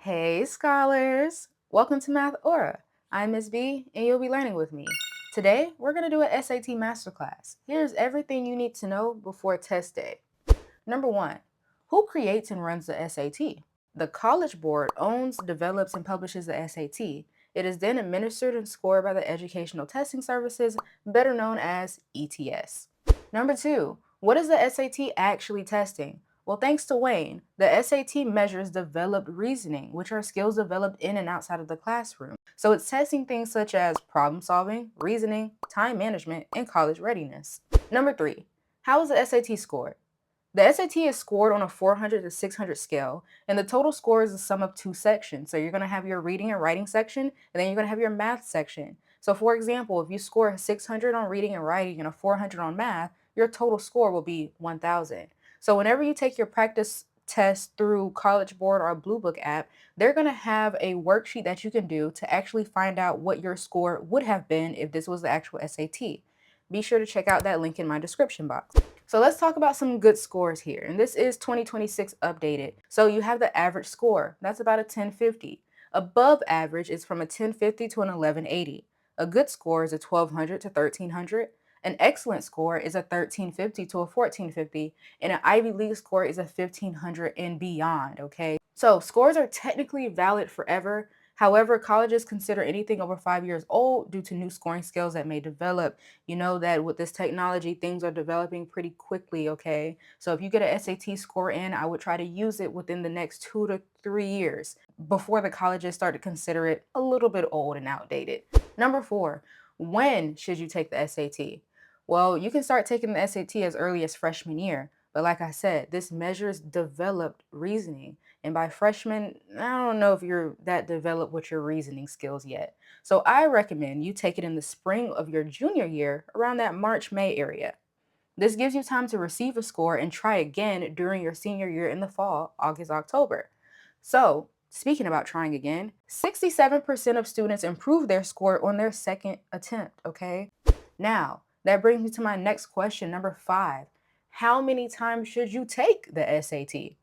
Hey scholars! Welcome to Mathora. I'm Miss B and you'll be learning with me. Today we're going to do an SAT masterclass. Here's everything you need to know before test day. Number 1. Who creates and runs the SAT? The College Board owns, develops, and publishes the SAT. It is then administered and scored by the Educational Testing Services, better known as ETS. Number 2. What is the SAT actually testing? Well, thanks to Wayne, the SAT measures developed reasoning, which are skills developed in and outside of the classroom. So it's testing things such as problem solving, reasoning, time management, and college readiness. Number 3. How is the SAT scored? The SAT is scored on a 400 to 600 scale, and the total score is the sum of two sections. So you're going to have your reading and writing section, and then you're going to have your math section. So for example, if you score a 600 on reading and writing and a 400 on math, your total score will be 1,000. So whenever you take your practice test through College Board or Blue Book app, they're going to have a worksheet that you can do to actually find out what your score would have been if this was the actual SAT. Be sure to check out that link in my description box. So let's talk about some good scores here. And this is 2026 updated. So you have the average score. That's about a 1050. Above average is from a 1050 to an 1180. A good score is a 1200 to 1300. An excellent score is a 1350 to a 1450. And an Ivy League score is a 1500 and beyond, okay? So scores are technically valid forever. However, colleges consider anything over 5 years old due to new scoring scales that may develop. You know that with this technology, things are developing pretty quickly, okay? So if you get an SAT score in, I would try to use it within the next 2 to 3 years before the colleges start to consider it a little bit old and outdated. Number 4, when should you take the SAT? Well, you can start taking the SAT as early as freshman year. But like I said, this measures developed reasoning. And by freshman, I don't know if you're that developed with your reasoning skills yet. So I recommend you take it in the spring of your junior year, around that March, May area. This gives you time to receive a score and try again during your senior year in the fall, August, October. So, speaking about trying again, 67% of students improve their score on their second attempt, okay? Now, that brings me to my next question, number 5. How many times should you take the SAT?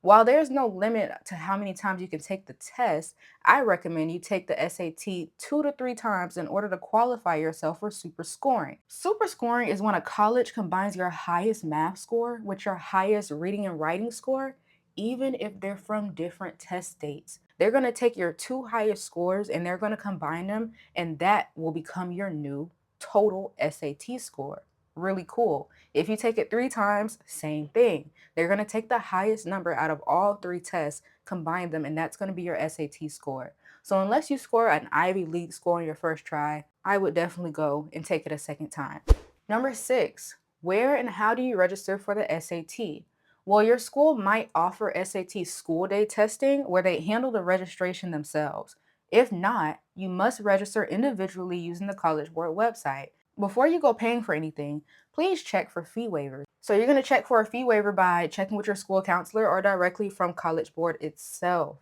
While there's no limit to how many times you can take the test, I recommend you take the SAT 2 to 3 times in order to qualify yourself for super scoring. Super scoring is when a college combines your highest math score with your highest reading and writing score, even if they're from different test dates. They're going to take your two highest scores and they're going to combine them, and that will become your new total SAT score. Really cool. If you take it 3 times, same thing. They're going to take the highest number out of all 3 tests, combine them, and that's going to be your SAT score. So unless you score an Ivy League score on your first try, I would definitely go and take it a second time. Number 6, where and how do you register for the SAT? Well, your school might offer SAT school day testing where they handle the registration themselves. If not, you must register individually using the College Board website. Before you go paying for anything, please check for fee waivers. So you're going to check for a fee waiver by checking with your school counselor or directly from College Board itself.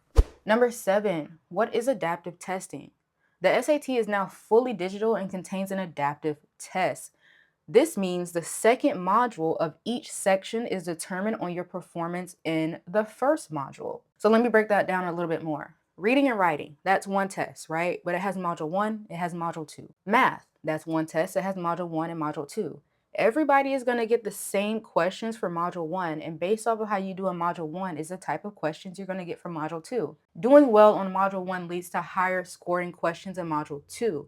Number 7, what is adaptive testing? The SAT is now fully digital and contains an adaptive test. This means the second module of each section is determined on your performance in the first module. So let me break that down a little bit more. Reading and writing, that's one test, right? But it has module 1, it has module 2. Math, that's one test, it has module 1 and module 2. Everybody is going to get the same questions for module 1, and based off of how you do in module 1 is the type of questions you're going to get for module 2. Doing well on module 1 leads to higher scoring questions in module 2.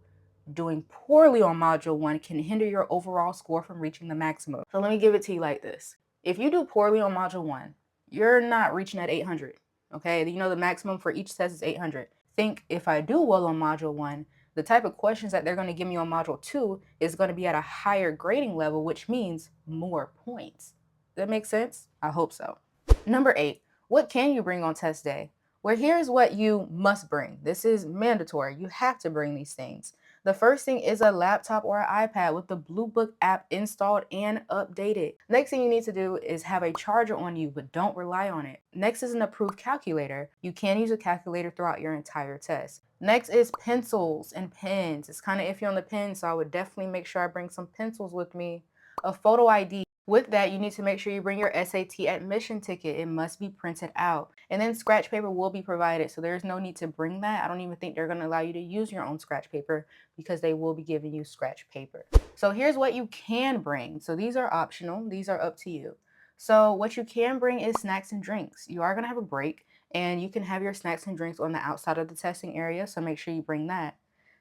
Doing poorly on module 1 can hinder your overall score from reaching the maximum. So let me give it to you like this. If you do poorly on module 1, you're not reaching at 800. Okay, you know the maximum for each test is 800. Think if I do well on module 1, the type of questions that they're going to give me on module 2 is going to be at a higher grading level, which means more points. Does that make sense? I hope so. Number 8, what can you bring on test day? Well, here's what you must bring. This is mandatory. You have to bring these things. The first thing is a laptop or an iPad with the Blue Book app installed and updated. Next thing you need to do is have a charger on you, but don't rely on it. Next is an approved calculator. You can use a calculator throughout your entire test. Next is pencils and pens. It's kind of iffy on the pens, so I would definitely make sure I bring some pencils with me. A photo ID. With that, you need to make sure you bring your SAT admission ticket. It must be printed out. And then scratch paper will be provided, so there's no need to bring that. I don't even think they're going to allow you to use your own scratch paper because they will be giving you scratch paper. So here's what you can bring. So these are optional. These are up to you. So what you can bring is snacks and drinks. You are going to have a break, and you can have your snacks and drinks on the outside of the testing area, so make sure you bring that.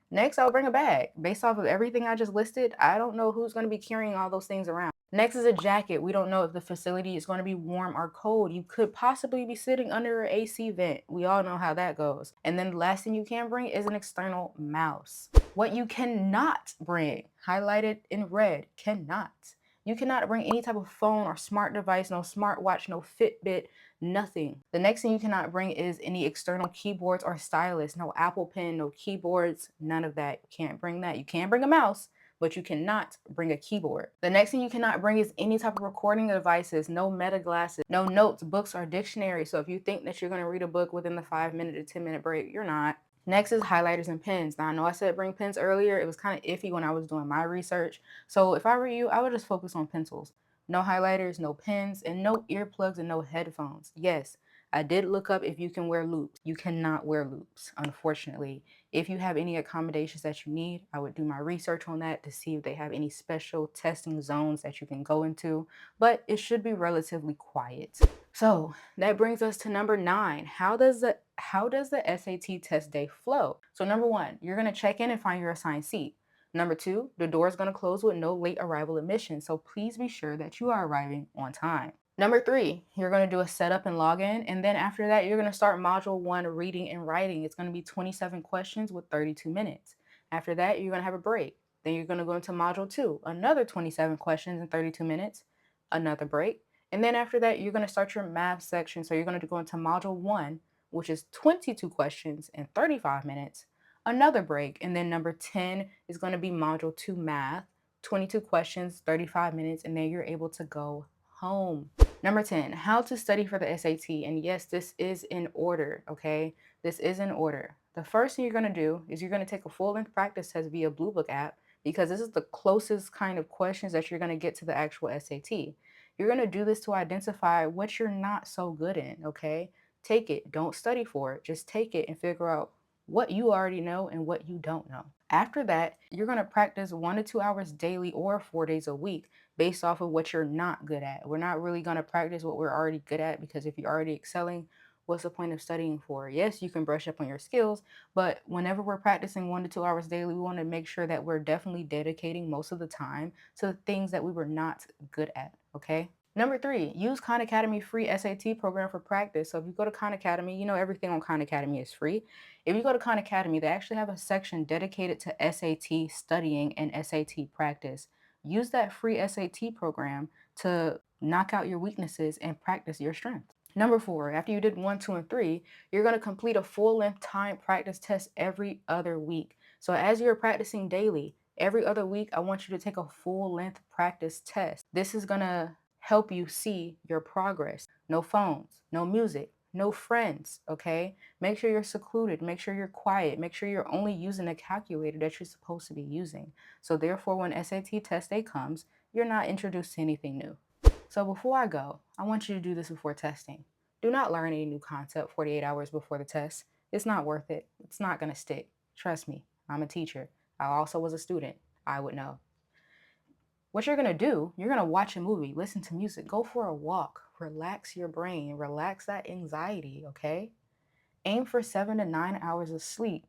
Next, I'll bring a bag. Based off of everything I just listed, I don't know who's going to be carrying all those things around. Next is a jacket. We don't know if the facility is going to be warm or cold. You could possibly be sitting under an AC vent. We all know how that goes. And then the last thing you can bring is an external mouse. What you cannot bring, highlighted in red, cannot. You cannot bring any type of phone or smart device, no smartwatch, no Fitbit, nothing. The next thing you cannot bring is any external keyboards or stylus, no Apple Pen, no keyboards, none of that. You can't bring that. You can bring a mouse, but you cannot bring a keyboard. The next thing you cannot bring is any type of recording devices, no meta glasses, no notes, books, or dictionary. So if you think that you're going to read a book within the 5-minute to 10-minute break, you're not. Next is highlighters and pens. Now, I know I said bring pens earlier. It was kind of iffy when I was doing my research. So if I were you, I would just focus on pencils. No highlighters, no pens, and no earplugs and no headphones. Yes, I did look up if you can wear loops. You cannot wear loops, unfortunately. If you have any accommodations that you need, I would do my research on that to see if they have any special testing zones that you can go into, but it should be relatively quiet. So that brings us to number 9. How does the SAT test day flow? So number 1, you're going to check in and find your assigned seat. Number 2, the door is going to close with no late arrival admission, so please be sure that you are arriving on time. Number 3, you're going to do a setup and login, and then after that, you're going to start module 1, reading and writing. It's going to be 27 questions with 32 minutes. After that, you're going to have a break. Then you're going to go into module 2, another 27 questions and 32 minutes, another break. And then after that, you're going to start your math section. So you're going to go into module 1, which is 22 questions and 35 minutes, another break. And then number 10 is going to be module 2 math, 22 questions, 35 minutes, and then you're able to go home. Number 10, how to study for the SAT. And yes, this is in order, okay? This is in order. The first thing you're going to do is you're going to take a full-length practice test via Blue Book app because this is the closest kind of questions that you're going to get to the actual SAT. You're going to do this to identify what you're not so good in, okay? Take it. Don't study for it. Just take it and figure out what you already know and what you don't know. After that, you're going to practice 1 to 2 hours daily or 4 days a week based off of what you're not good at. We're not really going to practice what we're already good at because if you're already excelling, what's the point of studying for? Yes, you can brush up on your skills, but whenever we're practicing 1 to 2 hours daily, we want to make sure that we're definitely dedicating most of the time to the things that we were not good at, okay? Number 3, use Khan Academy free SAT program for practice. So if you go to Khan Academy, you know everything on Khan Academy is free. If you go to Khan Academy, they actually have a section dedicated to SAT studying and SAT practice. Use that free SAT program to knock out your weaknesses and practice your strengths. Number 4, after you did 1, 2, and 3, you're going to complete a full-length time practice test every other week. So as you're practicing daily, every other week, I want you to take a full-length practice test. This is going to help you see your progress. No phones, no music, no friends, okay? Make sure you're secluded, make sure you're quiet, make sure you're only using a calculator that you're supposed to be using. So therefore, when SAT test day comes, you're not introduced to anything new. So before I go, I want you to do this before testing. Do not learn any new concept 48 hours before the test. It's not worth it. It's not going to stick. Trust me, I'm a teacher. I also was a student. I would know. What you're going to do, you're going to watch a movie, listen to music, go for a walk, relax your brain, relax that anxiety, okay? Aim for 7 to 9 hours of sleep.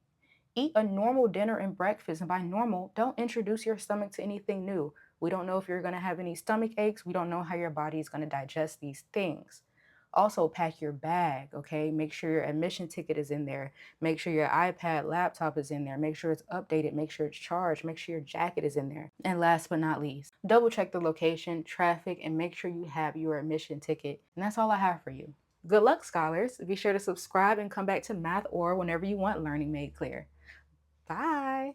Eat a normal dinner and breakfast. And by normal, don't introduce your stomach to anything new. We don't know if you're going to have any stomach aches. We don't know how your body is going to digest these things. Also, pack your bag, okay? Make sure your admission ticket is in there. Make sure your iPad, laptop is in there. Make sure it's updated. Make sure it's charged. Make sure your jacket is in there. And last but not least, double check the location, traffic, and make sure you have your admission ticket. And that's all I have for you. Good luck, scholars. Be sure to subscribe and come back to Mathora whenever you want learning made clear. Bye.